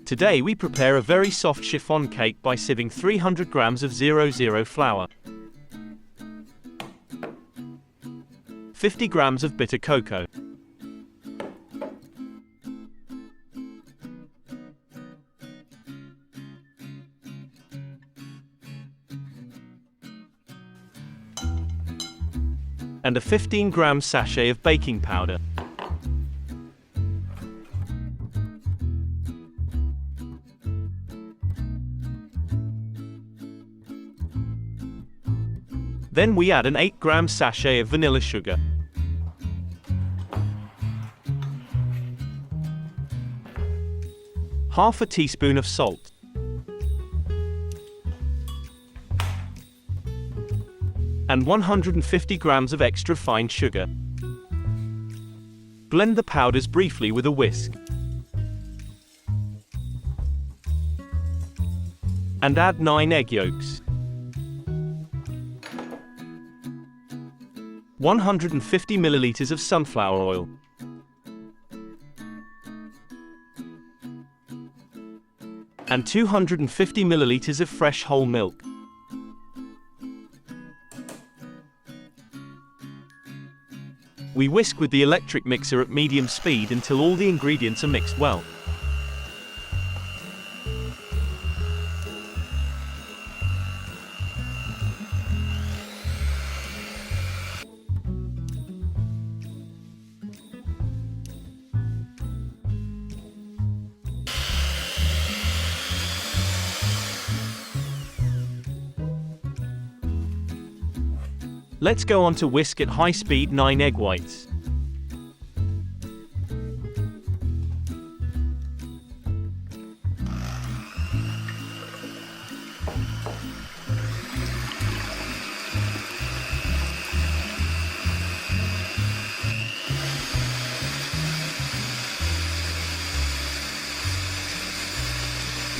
Today we prepare a very soft chiffon cake by sieving 300 grams of 00 flour, 50 grams of bitter cocoa, and a 15-gram sachet of baking powder. Then we add an 8-gram sachet of vanilla sugar, half a teaspoon of salt, and 150 grams of extra fine sugar. Blend the powders briefly with a whisk. And add 9 egg yolks, 150 milliliters of sunflower oil, and 250 milliliters of fresh whole milk. We whisk with the electric mixer at medium speed until all the ingredients are mixed well. Let's go on to whisk at high speed 9 egg whites.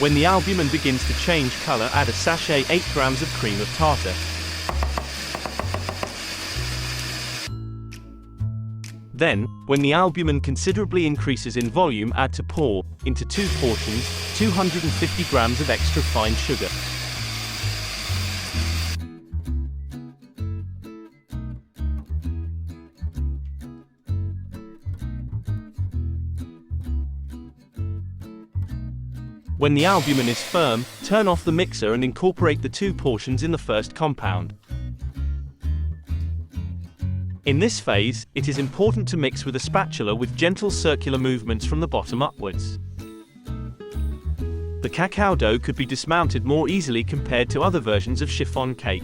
When the albumin begins to change color, add a sachet 8 grams of cream of tartar. Then, when the albumin considerably increases in volume, add to pour, into 2 portions, 250 grams of extra fine sugar. When the albumin is firm, turn off the mixer and incorporate the 2 portions in the first compound. In this phase, it is important to mix with a spatula with gentle circular movements from the bottom upwards. The cacao dough could be dismounted more easily compared to other versions of chiffon cake.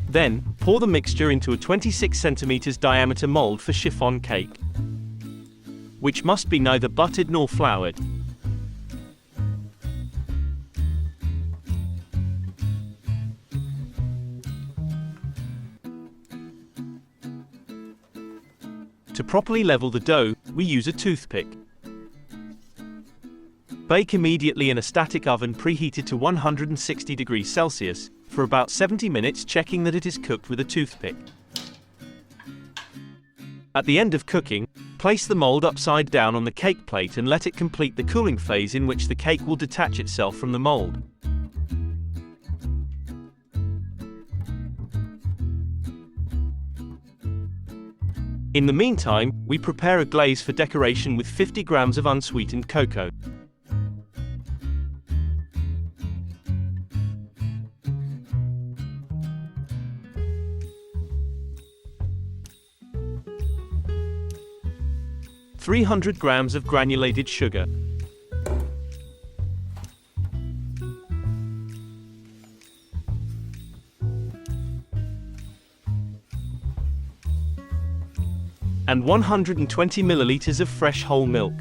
Then, pour the mixture into a 26 cm diameter mold for chiffon cake, which must be neither buttered nor floured. To properly level the dough, we use a toothpick. Bake immediately in a static oven preheated to 160 degrees Celsius for about 70 minutes, checking that it is cooked with a toothpick. At the end of cooking, place the mold upside down on the cake plate and let it complete the cooling phase, in which the cake will detach itself from the mold. In the meantime, we prepare a glaze for decoration with 50 grams of unsweetened cocoa. ,300 grams of granulated sugar. And 120 milliliters of fresh whole milk.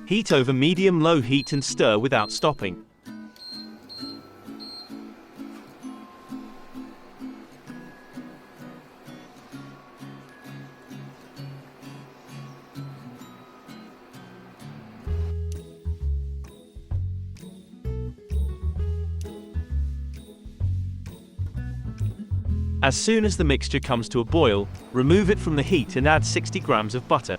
Heat over medium-low heat and stir without stopping. As soon as the mixture comes to a boil, remove it from the heat and add 60 grams of butter.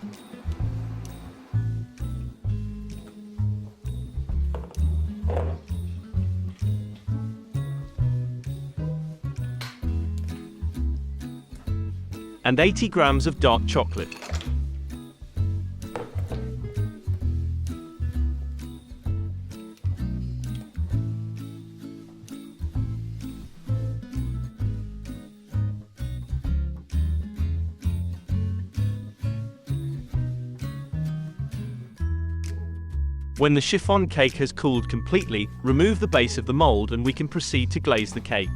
And 80 grams of dark chocolate. When the chiffon cake has cooled completely, remove the base of the mold and we can proceed to glaze the cake.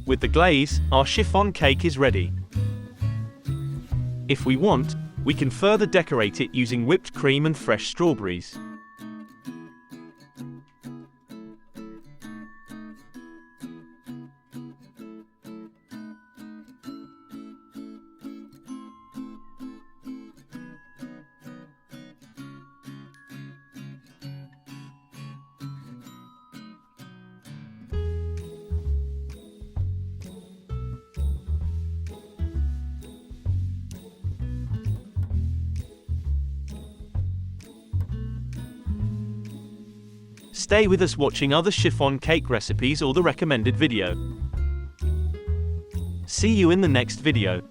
With the glaze, our chiffon cake is ready. If we want, we can further decorate it using whipped cream and fresh strawberries. Stay with us watching other chiffon cake recipes or the recommended video. See you in the next video.